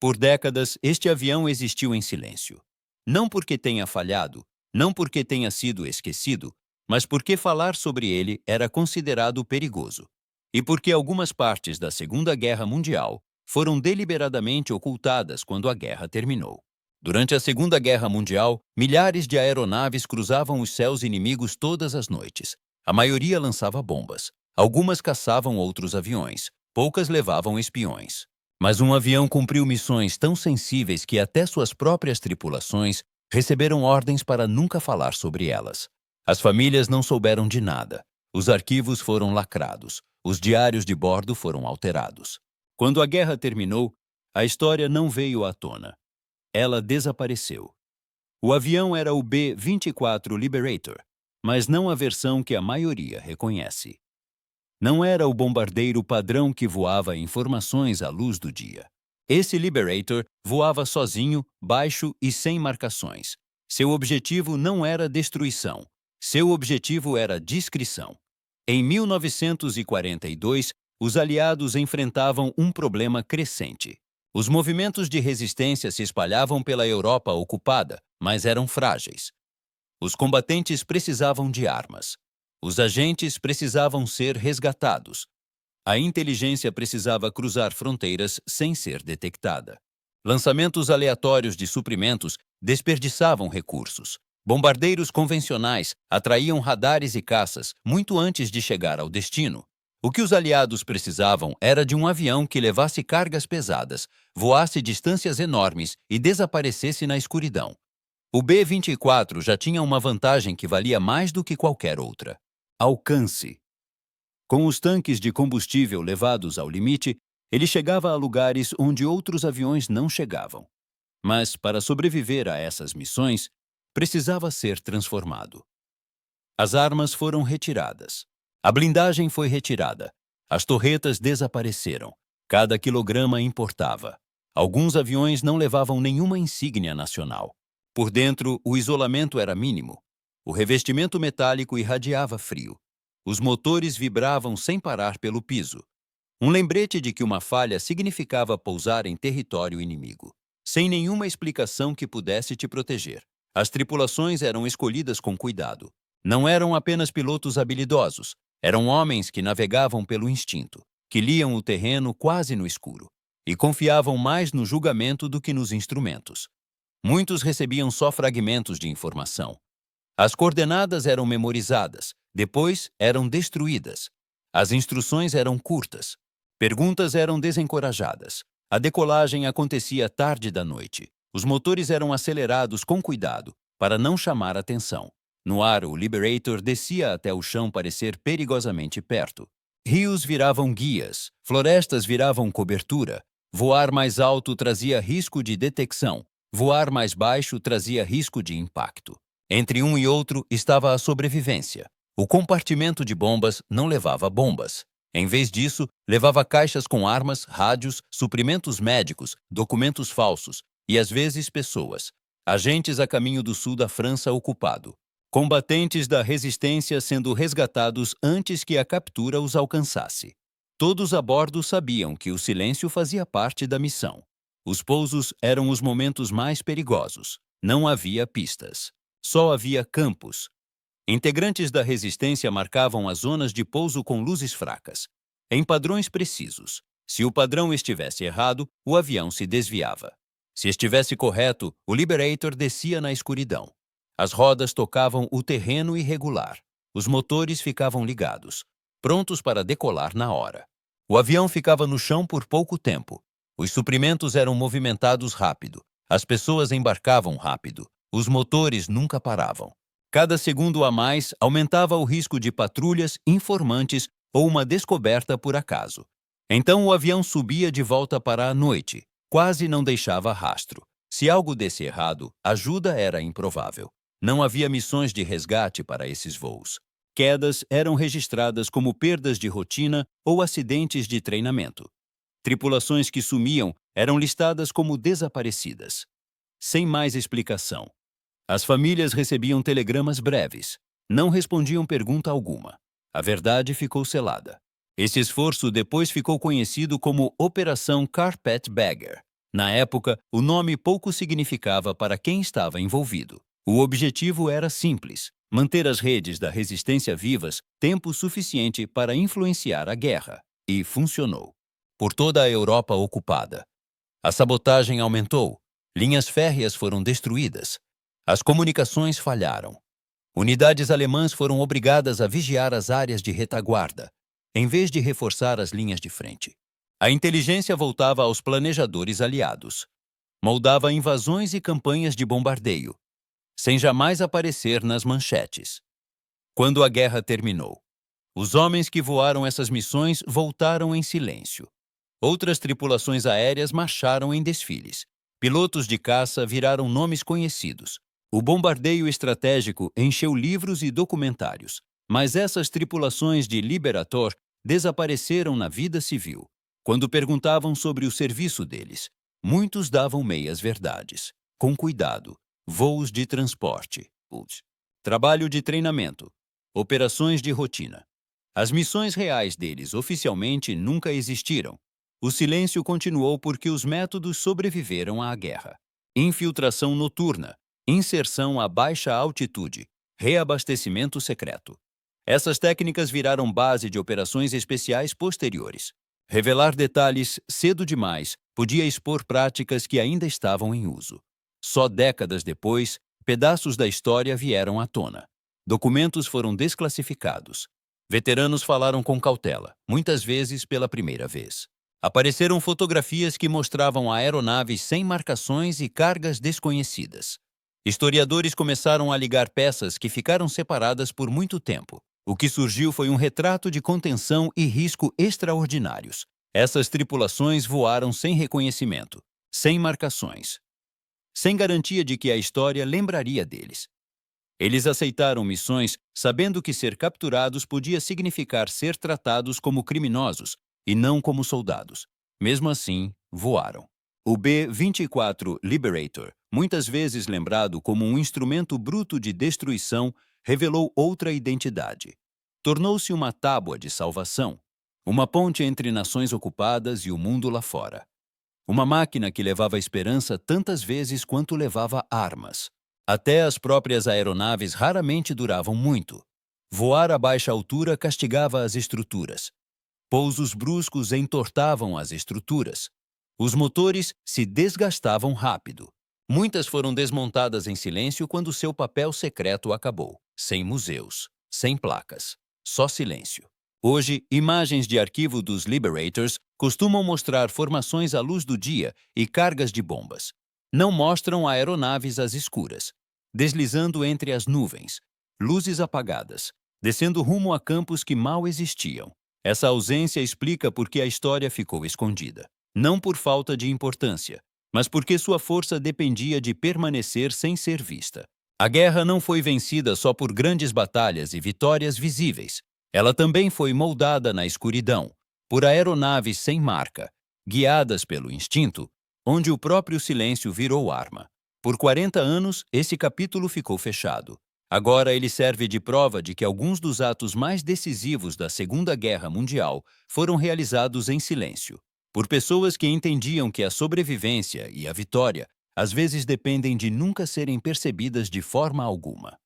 Por décadas, este avião existiu em silêncio. Não porque tenha falhado, não porque tenha sido esquecido, mas porque falar sobre ele era considerado perigoso. E porque algumas partes da Segunda Guerra Mundial foram deliberadamente ocultadas quando a guerra terminou. Durante a Segunda Guerra Mundial, milhares de aeronaves cruzavam os céus inimigos todas as noites. A maioria lançava bombas. Algumas caçavam outros aviões. Poucas levavam espiões. Mas um avião cumpriu missões tão sensíveis que até suas próprias tripulações receberam ordens para nunca falar sobre elas. As famílias não souberam de nada. Os arquivos foram lacrados. Os diários de bordo foram alterados. Quando a guerra terminou, a história não veio à tona. Ela desapareceu. O avião era o B-24 Liberator, mas não a versão que a maioria reconhece. Não era o bombardeiro padrão que voava informações à luz do dia. Esse Liberator voava sozinho, baixo e sem marcações. Seu objetivo não era destruição. Seu objetivo era discrição. Em 1942, os aliados enfrentavam um problema crescente. Os movimentos de resistência se espalhavam pela Europa ocupada, mas eram frágeis. Os combatentes precisavam de armas. Os agentes precisavam ser resgatados. A inteligência precisava cruzar fronteiras sem ser detectada. Lançamentos aleatórios de suprimentos desperdiçavam recursos. Bombardeiros convencionais atraíam radares e caças muito antes de chegar ao destino. O que os aliados precisavam era de um avião que levasse cargas pesadas, voasse distâncias enormes e desaparecesse na escuridão. O B-24 já tinha uma vantagem que valia mais do que qualquer outra: alcance. Com os tanques de combustível levados ao limite, ele chegava a lugares onde outros aviões não chegavam. Mas, para sobreviver a essas missões, precisava ser transformado. As armas foram retiradas. A blindagem foi retirada. As torretas desapareceram. Cada quilograma importava. Alguns aviões não levavam nenhuma insígnia nacional. Por dentro, o isolamento era mínimo. O revestimento metálico irradiava frio. Os motores vibravam sem parar pelo piso. Um lembrete de que uma falha significava pousar em território inimigo, sem nenhuma explicação que pudesse te proteger. As tripulações eram escolhidas com cuidado. Não eram apenas pilotos habilidosos, eram homens que navegavam pelo instinto, que liam o terreno quase no escuro, e confiavam mais no julgamento do que nos instrumentos. Muitos recebiam só fragmentos de informação. As coordenadas eram memorizadas, depois eram destruídas. As instruções eram curtas. Perguntas eram desencorajadas. A decolagem acontecia tarde da noite. Os motores eram acelerados com cuidado, para não chamar atenção. No ar, o Liberator descia até o chão parecer perigosamente perto. Rios viravam guias, florestas viravam cobertura. Voar mais alto trazia risco de detecção. Voar mais baixo trazia risco de impacto. Entre um e outro estava a sobrevivência. O compartimento de bombas não levava bombas. Em vez disso, levava caixas com armas, rádios, suprimentos médicos, documentos falsos e, às vezes, pessoas. Agentes a caminho do sul da França ocupado. Combatentes da resistência sendo resgatados antes que a captura os alcançasse. Todos a bordo sabiam que o silêncio fazia parte da missão. Os pousos eram os momentos mais perigosos. Não havia pistas. Só havia campos. Integrantes da resistência marcavam as zonas de pouso com luzes fracas, em padrões precisos. Se o padrão estivesse errado, o avião se desviava. Se estivesse correto, o Liberator descia na escuridão. As rodas tocavam o terreno irregular. Os motores ficavam ligados, prontos para decolar na hora. O avião ficava no chão por pouco tempo. Os suprimentos eram movimentados rápido. As pessoas embarcavam rápido. Os motores nunca paravam. Cada segundo a mais aumentava o risco de patrulhas, informantes ou uma descoberta por acaso. Então o avião subia de volta para a noite. Quase não deixava rastro. Se algo desse errado, ajuda era improvável. Não havia missões de resgate para esses voos. Quedas eram registradas como perdas de rotina ou acidentes de treinamento. Tripulações que sumiam eram listadas como desaparecidas. Sem mais explicação. As famílias recebiam telegramas breves. Não respondiam pergunta alguma. A verdade ficou selada. Esse esforço depois ficou conhecido como Operação Carpetbagger. Na época, o nome pouco significava para quem estava envolvido. O objetivo era simples: manter as redes da resistência vivas tempo suficiente para influenciar a guerra. E funcionou. Por toda a Europa ocupada, a sabotagem aumentou, linhas férreas foram destruídas, as comunicações falharam. Unidades alemãs foram obrigadas a vigiar as áreas de retaguarda, em vez de reforçar as linhas de frente. A inteligência voltava aos planejadores aliados. Moldava invasões e campanhas de bombardeio, sem jamais aparecer nas manchetes. Quando a guerra terminou, os homens que voaram essas missões voltaram em silêncio. Outras tripulações aéreas marcharam em desfiles. Pilotos de caça viraram nomes conhecidos. O bombardeio estratégico encheu livros e documentários, mas essas tripulações de Liberator desapareceram na vida civil. Quando perguntavam sobre o serviço deles, muitos davam meias verdades. Com cuidado, voos de transporte, trabalho de treinamento, operações de rotina. As missões reais deles oficialmente nunca existiram. O silêncio continuou porque os métodos sobreviveram à guerra. Infiltração noturna, inserção a baixa altitude, reabastecimento secreto. Essas técnicas viraram base de operações especiais posteriores. Revelar detalhes cedo demais podia expor práticas que ainda estavam em uso. Só décadas depois, pedaços da história vieram à tona. Documentos foram desclassificados. Veteranos falaram com cautela, muitas vezes pela primeira vez. Apareceram fotografias que mostravam aeronaves sem marcações e cargas desconhecidas. Historiadores começaram a ligar peças que ficaram separadas por muito tempo. O que surgiu foi um retrato de contenção e risco extraordinários. Essas tripulações voaram sem reconhecimento, sem marcações, sem garantia de que a história lembraria deles. Eles aceitaram missões sabendo que ser capturados podia significar ser tratados como criminosos e não como soldados. Mesmo assim, voaram. O B-24 Liberator, muitas vezes lembrado como um instrumento bruto de destruição, revelou outra identidade. Tornou-se uma tábua de salvação, uma ponte entre nações ocupadas e o mundo lá fora. Uma máquina que levava esperança tantas vezes quanto levava armas. Até as próprias aeronaves raramente duravam muito. Voar a baixa altura castigava as estruturas. Pousos bruscos entortavam as estruturas. Os motores se desgastavam rápido. Muitas foram desmontadas em silêncio quando seu papel secreto acabou. Sem museus, sem placas, só silêncio. Hoje, imagens de arquivo dos Liberators costumam mostrar formações à luz do dia e cargas de bombas. Não mostram aeronaves às escuras, deslizando entre as nuvens, luzes apagadas, descendo rumo a campos que mal existiam. Essa ausência explica por que a história ficou escondida. Não por falta de importância, mas porque sua força dependia de permanecer sem ser vista. A guerra não foi vencida só por grandes batalhas e vitórias visíveis. Ela também foi moldada na escuridão, por aeronaves sem marca, guiadas pelo instinto, onde o próprio silêncio virou arma. Por 40 anos, esse capítulo ficou fechado. Agora ele serve de prova de que alguns dos atos mais decisivos da Segunda Guerra Mundial foram realizados em silêncio, por pessoas que entendiam que a sobrevivência e a vitória às vezes dependem de nunca serem percebidas de forma alguma.